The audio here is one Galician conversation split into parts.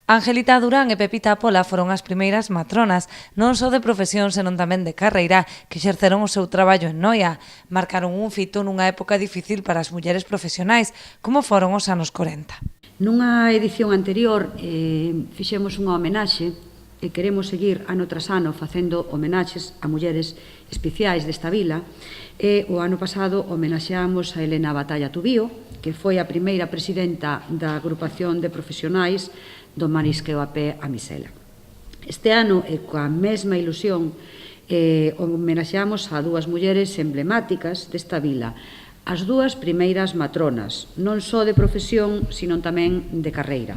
Angelita Durán e Pepita Pola foron as primeiras matronas, non só de profesión, senón tamén de carreira, que exerceron o seu traballo en Noia. Marcaron un fito nunha época difícil para as mulleres profesionais, como foron os anos 40. Nunha edición anterior fixemos unha homenaxe e queremos seguir ano tras ano facendo homenaxes a mulleres especiais desta vila e o ano pasado homenaxeamos a Elena Batalla Tubío, que foi a primeira presidenta da agrupación de profesionais do marisqueo a pé a Misela. Este ano, e coa mesma ilusión, homenaxeamos a dúas mulleres emblemáticas desta vila, as dúas primeiras matronas, non só de profesión, sino tamén de carreira.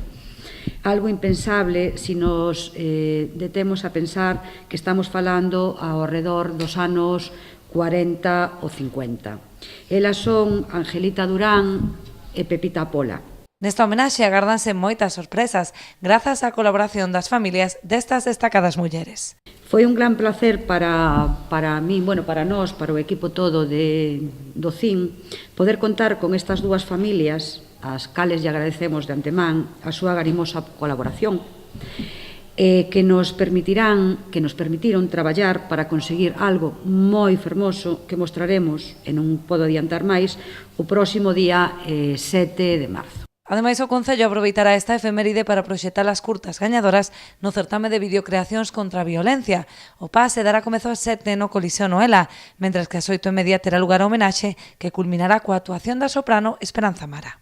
Algo impensable se nos detemos a pensar que estamos falando ao redor dos anos 40 ou 50. Elas son Angelita Durán e Pepita Pola. Nesta homenaxe agárdanse moitas sorpresas, grazas á colaboración das familias destas destacadas mulleres. Foi un gran placer para min, para nós, para o equipo todo do CIN, poder contar con estas dúas familias, ás cales lle agradecemos de antemán a súa garimosa colaboración, que nos permitiron traballar para conseguir algo moi fermoso que mostraremos, e non podo adiantar máis, o próximo día 7 de marzo. Ademais, o Concello aproveitará esta efeméride para proxectar as curtas gañadoras no certame de videocreacións contra a violencia. O pase dará comezo ás 7 no Coliseo Noela, mentres que ás 8:30 terá lugar a homenaxe que culminará coa actuación da soprano Esperanza Mara.